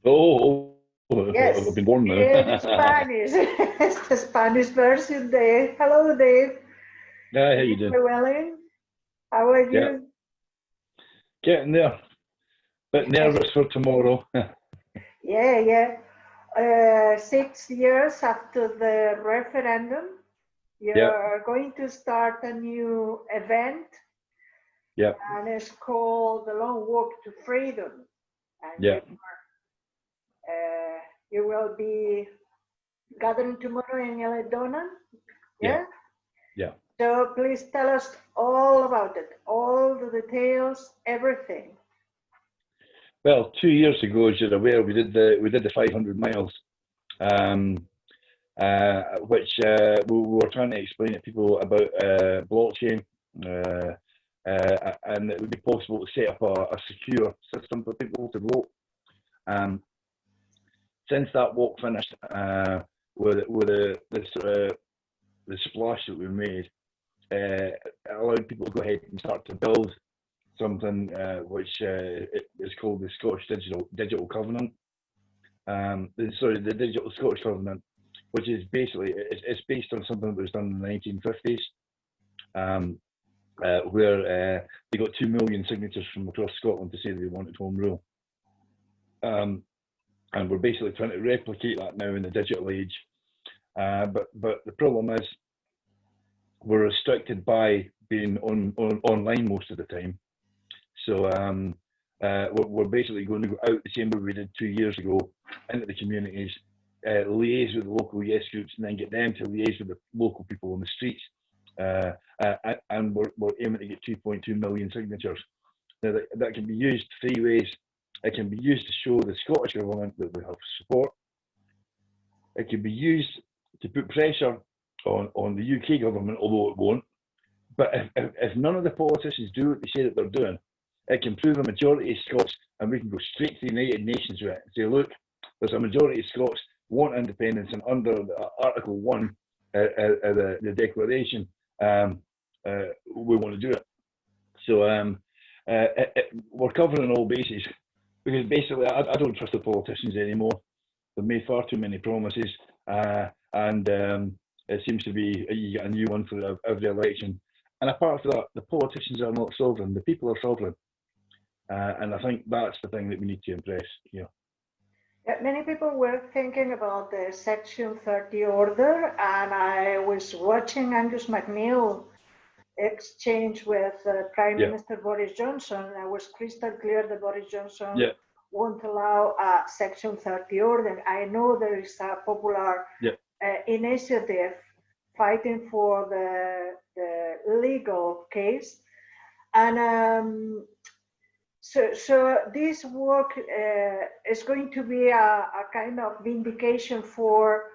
Oh, I've Yes, been born now. in Spanish. It's the Spanish version, Dave. Hello, Dave. Yeah, how you Dave doing? Lewelyn. How are Yeah, you? getting there. Bit nervous for tomorrow. Yeah, yeah. 6 years after the referendum, Yeah, you're going to start a new event, yeah, and it's called the Long Walk to Freedom. And yeah, you will be gathering tomorrow in Eilean Donan. yeah, Yeah. yeah. So please tell us all about it, all the details, everything. Well, 2 years ago, as you're aware, we did the 500 miles, um, which we were trying to explain to people about blockchain, uh, and it would be possible to set up a secure system for people to vote. Um, since that walk finished, with the sort of the splash that we made, it allowed people to go ahead and start to build something which is called the Scottish Digital Covenant. The Digital Scottish Covenant, which is basically it's based on something that was done in the 1950s, where they got 2 million signatures from across Scotland to say they wanted home rule. And we're basically trying to replicate that now in the digital age. But the problem is we're restricted by being online most of the time. So we're basically going to go out the same way we did 2 years ago into the communities, liaise with the local yes groups, and then get them to liaise with the local people on the streets. And we're aiming to get 2.2 million signatures. Now that can be used three ways. It can be used to show the Scottish Government that we have support. It can be used to put pressure on the UK government, although it won't. But if none of the politicians do what they say that they're doing, it can prove a majority of Scots, and we can go straight to the United Nations with it and say, look, there's a majority of Scots want independence, and under Article 1 the Declaration, we want to do it. So we're covering all bases, because basically I don't trust the politicians anymore. They've made far too many promises, and it seems to be you get a new one for every election. And apart from that, the politicians are not sovereign, the people are sovereign. And I think that's the thing that we need to impress here. Yeah, many people were thinking about the Section 30 order, and I was watching Angus MacNeil exchange with Prime Yeah, Minister Boris Johnson. It was crystal clear that Boris Johnson yeah, won't allow a Section 30 order. I know there is a popular yeah, initiative fighting for the legal case. And so this work is going to be a kind of vindication for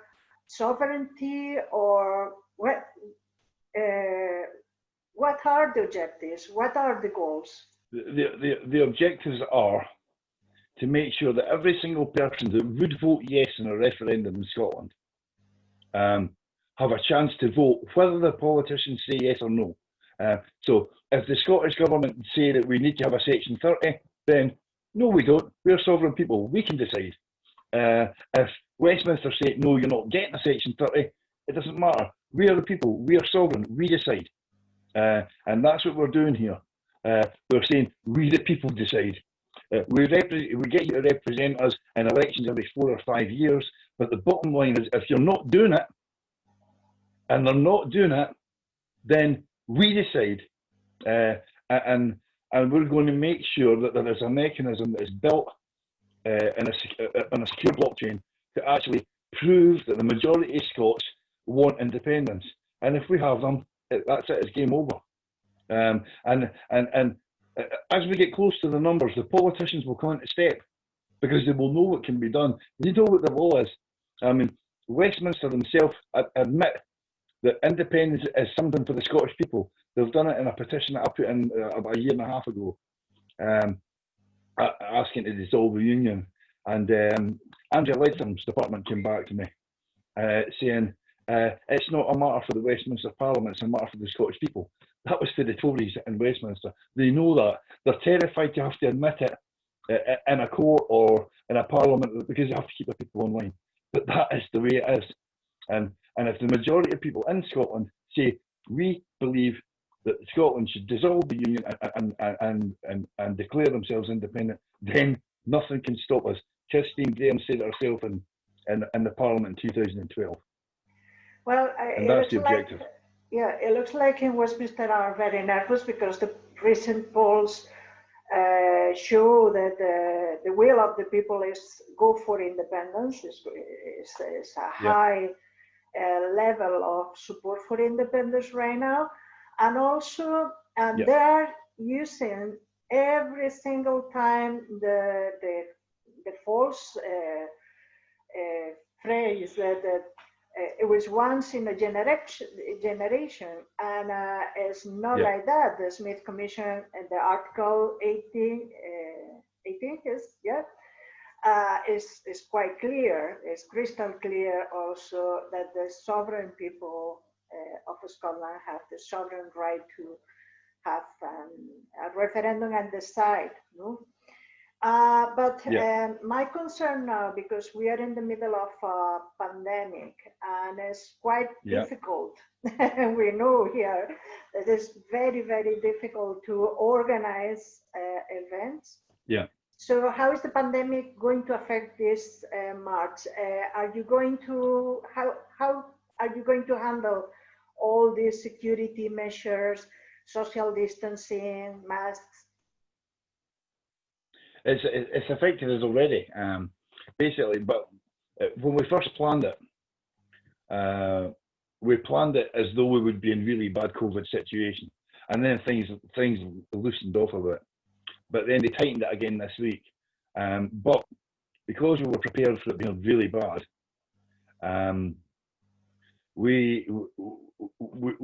sovereignty, or what are the objectives? What are the goals? the objectives are to make sure that every single person that would vote yes in a referendum in Scotland have a chance to vote, whether the politicians say yes or no. So if the Scottish Government say that we need to have a Section 30, then no, we don't. We're sovereign people. We can decide. If Westminster say, no, you're not getting a Section 30, it doesn't matter. We are the people. We are sovereign. We decide. And that's what we're doing here. We're saying, we the people decide. We get you to represent us in elections every 4 or 5 years, but the bottom line is, if you're not doing it, and they're not doing it, then we decide, and we're going to make sure that there is a mechanism that is built on a secure blockchain to actually prove that the majority of Scots want independence. And if we have them, that's it. It's game over. And as we get close to the numbers, the politicians will come into step, because they will know what can be done. They know what the law is. I mean, Westminster themselves admit that independence is something for the Scottish people. They've done it in a petition that I put in about a year and a half ago, asking to dissolve the union. And Andrea Leadsam's department came back to me saying, it's not a matter for the Westminster Parliament, it's a matter for the Scottish people. That was for the Tories in Westminster. They know that. They're terrified to have to admit it, in a court or in a parliament, because you have to keep the people online. But that is the way it is. And if the majority of people in Scotland say, we believe that Scotland should dissolve the union and declare themselves independent, then nothing can stop us. Christine Graham said it herself in the Parliament in 2012. Well, and that's the objective. Yeah, it looks like in Westminster are very nervous because the recent polls show that the will of the people is go for independence. Is a high level of support for independence right now, and also they're using every single time the false phrase that it was once in a generation, and it's not like that. The Smith Commission and the Article 18 is quite clear. It's crystal clear also that the sovereign people of Scotland have the sovereign right to have a referendum and decide. No? But my concern now, because we are in the middle of a pandemic and it's quite difficult, we know here that it's very, very difficult to organize events. Yeah. So how is the pandemic going to affect this March? Are you going to, how are you going to handle all these security measures, social distancing, masks? It's affected us already, basically. But when we first planned it, we planned it as though we would be in really bad COVID situation, and then things loosened off a bit. But then they tightened it again this week. But because we were prepared for it being really bad, we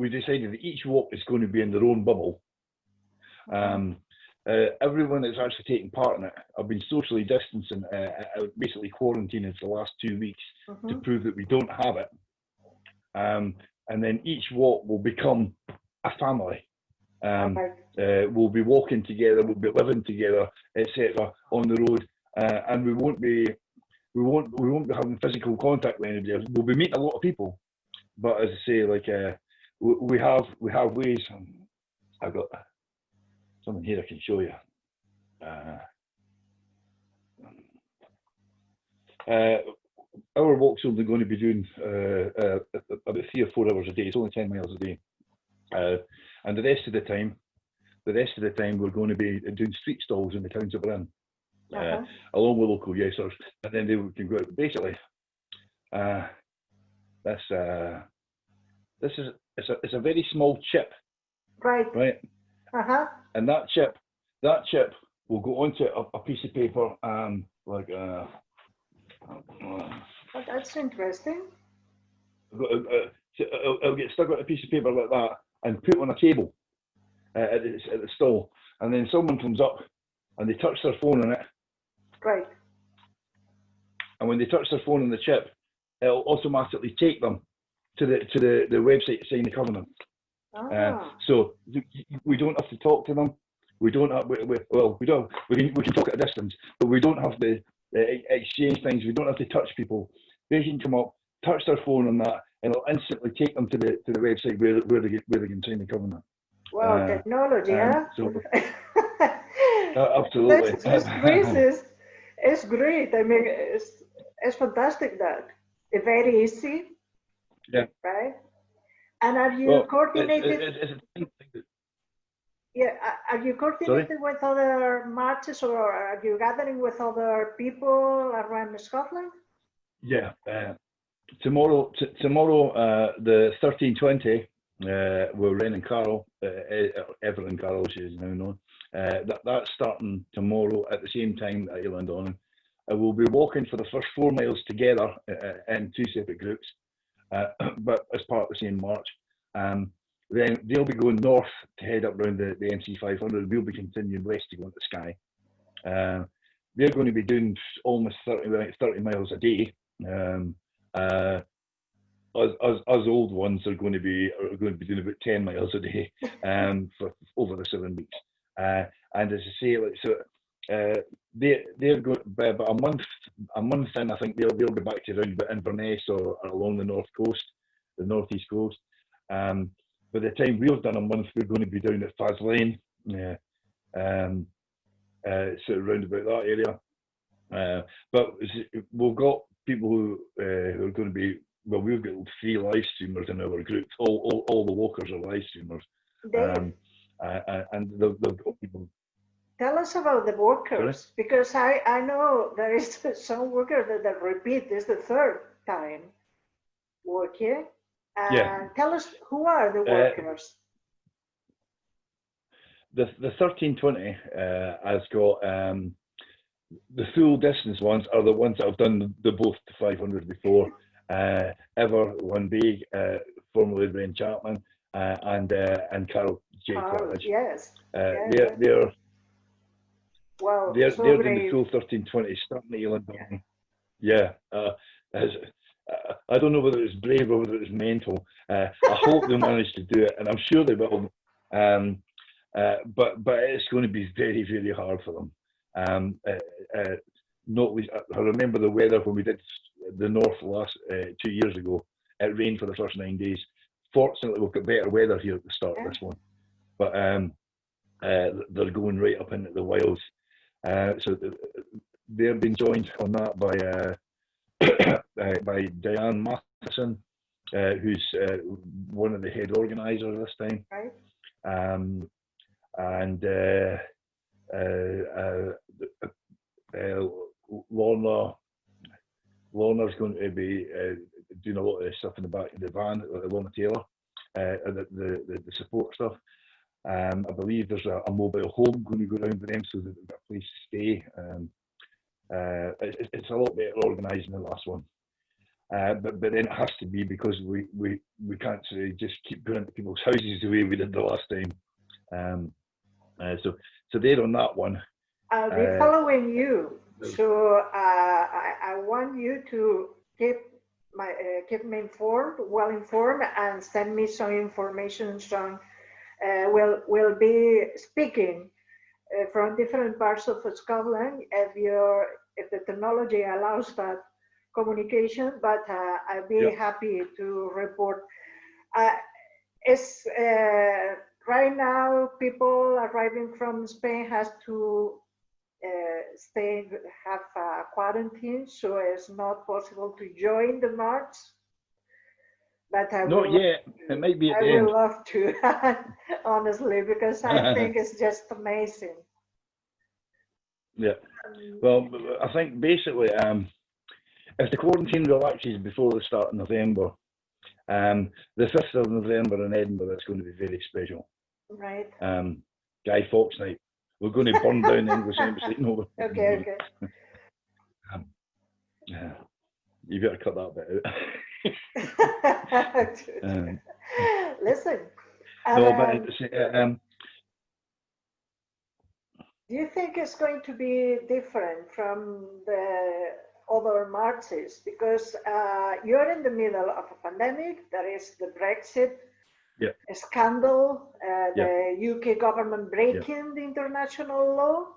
decided that each walk is going to be in their own bubble. Everyone that's actually taking part in it have been socially distancing, basically quarantining for the last 2 weeks to prove that we don't have it. And then each walk will become a family. We'll be walking together, we'll be living together, etc. on the road, and we won't be having physical contact with anybody. We'll be meeting a lot of people, but as I say, like we have ways. I've got something here I can show you. Our walk's only going to be doing about 3 or 4 hours a day. It's only 10 miles a day, and the rest of the time we're going to be doing street stalls in the towns that we're in, along with local yesers, and then they can go out. Basically, it's a very small chip, right? And that chip will go onto a piece of paper, like that's interesting. It'll get stuck on a piece of paper like that and put on a table at the stall, and then someone comes up and they touch their phone on it. Right. And when they touch their phone on the chip, it'll automatically take them to the website to sign the covenant. So we don't have to talk to them. We don't have. We can talk at a distance, but we don't have to exchange things. We don't have to touch people. They can come up, touch their phone on that, and it'll instantly take them to the website where they can sign the covenant. Wow, technology, huh? So, absolutely. It's great. I mean, it's fantastic that it's very easy. Yeah. Right. And are you coordinated? Are you coordinated with other marches, or are you gathering with other people around Scotland? Yeah. Tomorrow, the 1320, we're in Carroll, Eilean Carroll, she is now known. That's starting tomorrow at the same time at Eilean Donan. We'll be walking for the first 4 miles together in 2 separate groups, but as part of the same march. Then they'll be going north to head up around the MC500. We'll be continuing west to go into Skye. They're going to be doing almost 30 miles a day. Us old ones are going to be doing about 10 miles a day for over the 7 weeks. And as I say, they're going by about a month in. I think they'll be back to around about Inverness or along the northeast coast. By the time we've done a month, we're going to be down at Faslane, so around about that area. But we've got people who are going to be. Well, we've got 3 live streamers in our group. All the walkers are live streamers. And they've got people. Tell us about the workers. Sorry? Because I know there is some worker that repeat this the 3rd time working. And tell us, who are the workers? The 1320 has got the full distance ones are the ones that have done the both to 500 before. Ever One Big, formerly Brian Chapman, and Carol J. College. Yes. They're doing the full 1320, starting at Eilean Donan. Yeah. I don't know whether it's brave or whether it's mental. I hope they manage to do it, and I'm sure they will. But it's going to be very, very hard for them. Not least, I remember the weather when we did the north last 2 years ago. It rained for the first 9 days. Fortunately, we've got better weather here at the start of this one. But they're going right up into the wilds. So they've been joined on that by Diane Matheson, who's one of the head organisers this time. Right. And Lorna's going to be doing a lot of stuff in the back of the van, Lorna Taylor, the support stuff. I believe there's a mobile home going to go around with them so that they've got a place to stay. It's a lot better organised than the last one. But then it has to be because we can't just keep going into people's houses the way we did the last time. So they're on that one. I'll be following you. So I want you to keep me well informed, and send me some information. We'll be speaking from different parts of Scotland if the technology allows that communication. But I'll be happy to report. Right now, people arriving from Spain has to have a quarantine, so it's not possible to join the march. But not yet. It might be at the end. I would love to, honestly, because I think it's just amazing. Yeah. Well, I think basically, if the quarantine relaxes before the start of November, the 5th of November in Edinburgh, it's going to be very special. Right. Guy Fawkes night. We're going to burn down the English Embassy. No. Okay. You better cut that bit out. Listen. Do you think it's going to be different from the other marches? Because you're in the middle of a pandemic. There is the Brexit scandal, the UK government breaking the international law,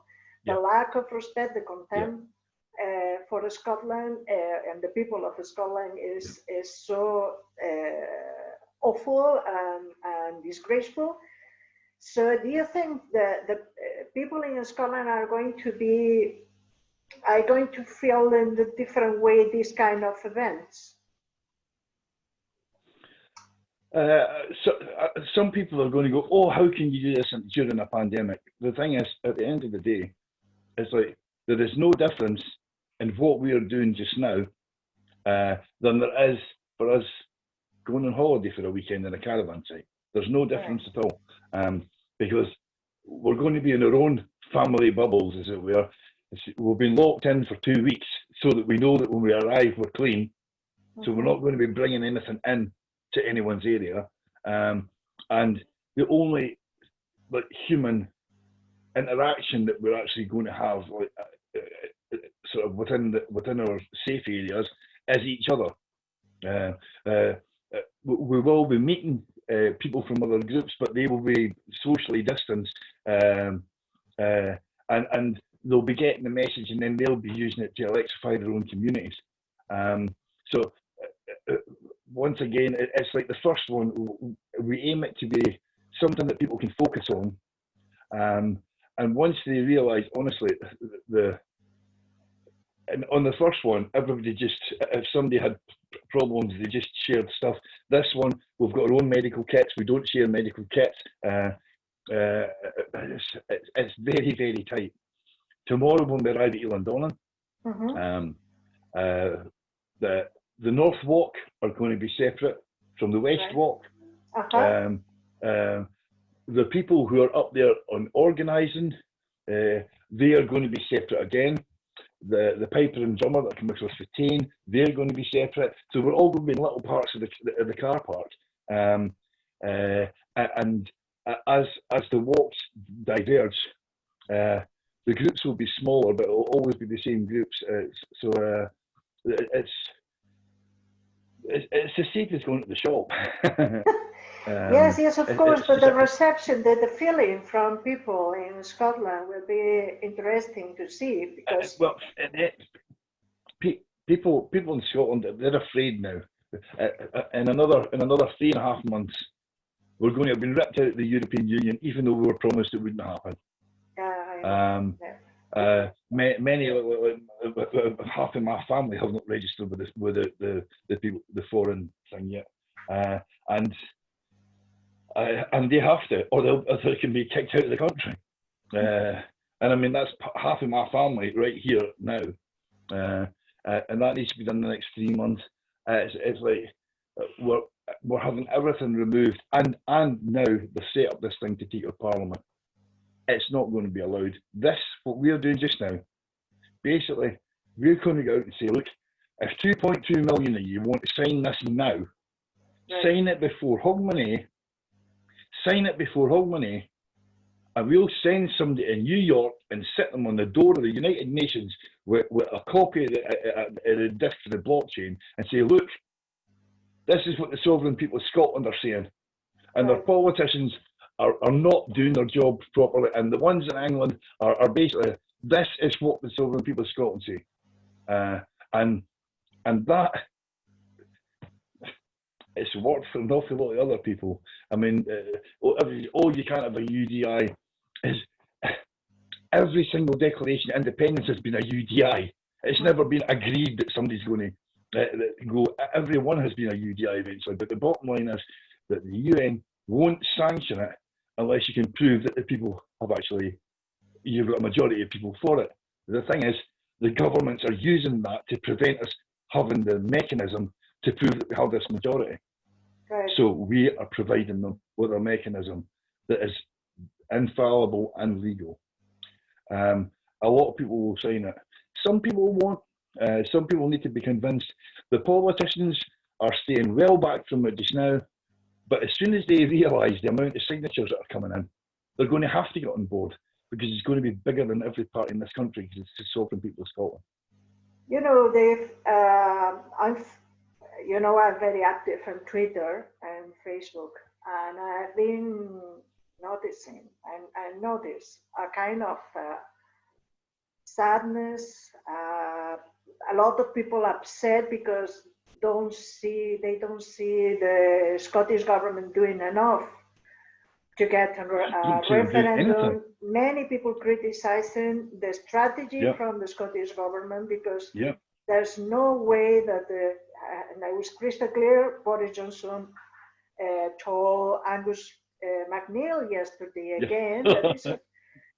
the lack of respect, the contempt for Scotland and the people of Scotland is so awful and disgraceful. So do you think that the people in Scotland are going to feel in a different way these kind of events? Some people are going to go, oh, how can you do this during a pandemic? The thing is, at the end of the day, it's like there is no difference in what we are doing just now than there is for us going on holiday for a weekend in a caravan site. There's no difference at all, because we're going to be in our own family bubbles, as it were. We've been locked in for 2 weeks so that we know that when we arrive, we're clean. So we're not going to be bringing anything in to anyone's area, and the only human interaction that we're actually going to have, sort of within our safe areas, is each other. We will be meeting people from other groups, but they will be socially distanced, and they'll be getting the message, and then they'll be using it to electrify their own communities. So once again, it's like the first one. We aim it to be something that people can focus on, and once they realise, honestly, and on the first one, everybody just, if somebody had problems, they just shared stuff. This one, we've got our own medical kits. We don't share medical kits. It's very, very tight. Tomorrow when we arrive at Eilean Donan, the North Walk are going to be separate from the West Walk. The people who are up there on organising, they are going to be separate again. The piper and drummer that come across the Tain, they're going to be separate. So we're all going to be in little parts of the car park. And as the walks diverge, the groups will be smaller, but it will always be the same groups. It's the same as going to the shop. Yes, of course, but the reception, the feeling from people in Scotland will be interesting to see, because people in Scotland, they're afraid now. In another 3.5 months, we're going to have been ripped out of the European Union, even though we were promised it wouldn't happen. Many, half of my family have not registered with the people, the foreign thing yet, and they have to, or they can be kicked out of the country. And I mean, that's half of my family right here now, and that needs to be done in the next 3 months. It's like we're having everything removed, and now they've set up this thing to take our parliament. It's not going to be allowed. What we're doing just now, basically, we're going to go out and say, look, if 2.2 million of you want to sign this now, sign it before Hogmanay, and we'll send somebody in New York and sit them on the door of the United Nations with a copy of the disc of the blockchain and say, look, this is what the sovereign people of Scotland are saying. And their politicians are not doing their job properly. And the ones in England are basically, this is what the sovereign people of Scotland say. And that, it's worked for an awful lot of other people. I mean, you can't have a UDI. Every single declaration of independence has been a UDI. It's never been agreed that somebody's going to go. Everyone has been a UDI eventually. But the bottom line is that the UN won't sanction it unless you can prove that the people have actually, you've got a majority of people for it. The thing is, the governments are using that to prevent us having the mechanism to prove that we have this majority. So we are providing them with a mechanism that is infallible and legal. A lot of people will sign it. Some people won't. Some people need to be convinced. The politicians are staying well back from it just now, but as soon as they realise the amount of signatures that are coming in, they're going to have to get on board, because it's going to be bigger than every party in this country, because it's the sovereign people of Scotland. You know, Dave, I'm very active on Twitter and Facebook, and I've been noticing, and I notice a kind of sadness, a lot of people upset because they don't see the Scottish government doing enough to get a referendum. Many people criticizing the strategy from the Scottish government, because there's no way that and I was crystal clear, Boris Johnson told Angus MacNeil yesterday again that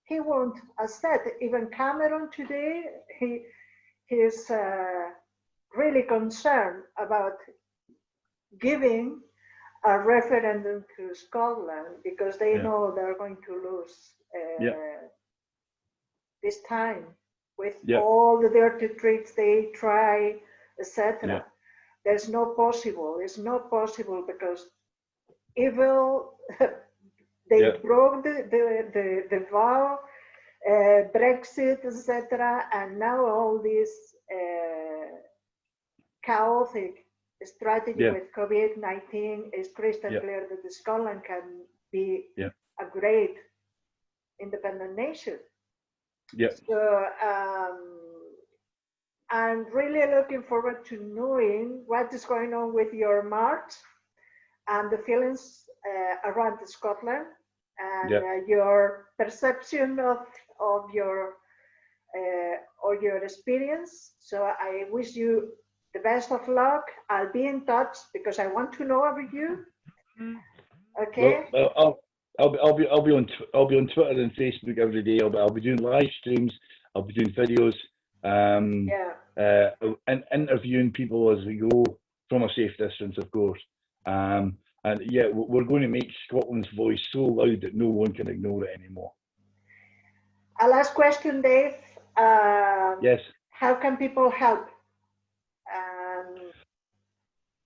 he won't accept. Even Cameron today, he is really concerned about giving a referendum to Scotland, because they know they're going to lose this time with all the dirty tricks they try, etc. There's no possible. It's not possible, because evil. They broke the vow, Brexit, etc., and now all this chaotic strategy with COVID-19 is crystal clear that Scotland can be a great independent nation. Yeah. So I'm really looking forward to knowing what is going on with your march and the feelings around Scotland and Yeah. your perception of your or your experience. So I wish you the best of luck. I'll be in touch because I want to know about you. Okay. Well, I'll be on Twitter and Facebook every day. I'll be doing live streams. I'll be doing videos. Yeah. And interviewing people as we go from a safe distance, of course. And yeah, we're going to make Scotland's voice so loud that no one can ignore it anymore. A last question, Dave. Yes. How can people help?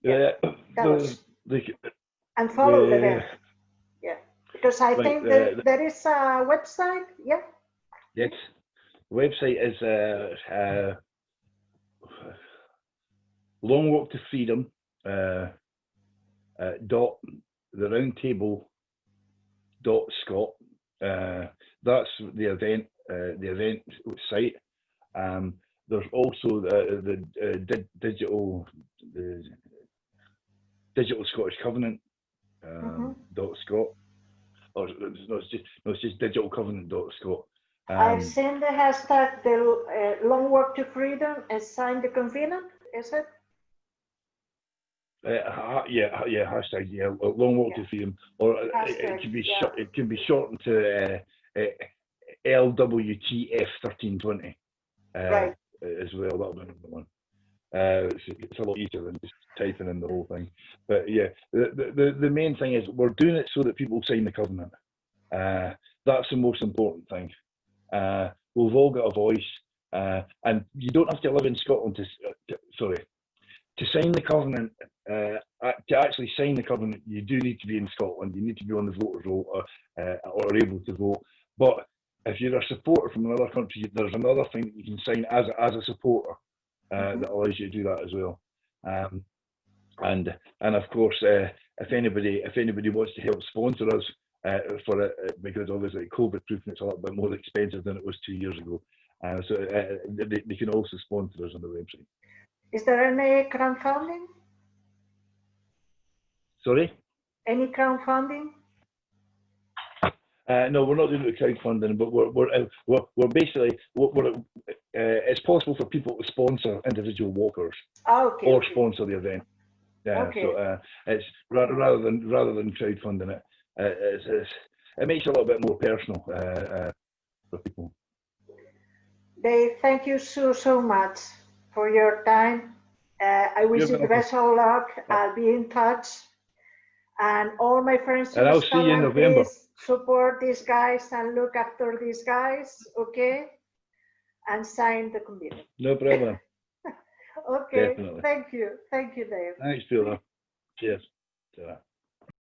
Yeah, and follow the event. Yeah, because I think there is a website. Yeah. Yes. The website is Long Walk to Freedom dot the roundtable dot Scot. That's the event site. There's also the digital Scottish Covenant dot Scot. Or it's just digital covenant dot Scot. I've seen the hashtag the Long Walk to Freedom and sign the covenant. Is it? Yeah, hashtag Long Walk to Freedom, or it can be shortened to LWTF 1320 right. as well. That'll be another one. It's a lot easier than just typing in the whole thing. But yeah, the main thing is we're doing it so that people sign the covenant. That's the most important thing. We've all got a voice, and you don't have to live in Scotland to sign the covenant. To actually sign the covenant, you do need to be in Scotland. You need to be on the voters' roll or able to vote. But if you're a supporter from another country, there's another thing that you can sign as a supporter that allows you to do that as well. And of course, if anybody wants to help sponsor us for it, because obviously COVID proofing it's a little bit more expensive than it was 2 years ago, so they can also sponsor us on the website. Is there any crowdfunding? Sorry? Any crowdfunding? No, we're not doing the crowdfunding, but we're basically it's possible for people to sponsor individual walkers or sponsor the event. So it's rather than crowdfunding it, it makes it a little bit more personal for people. Dave, thank you so much for your time. I wish you the best of luck. I'll be in touch. And all my friends and I'll see you in November. Please support these guys and look after these guys, okay? And sign the convention. No problem. Okay, definitely. Thank you, Dave. Thanks, Peter. Cheers.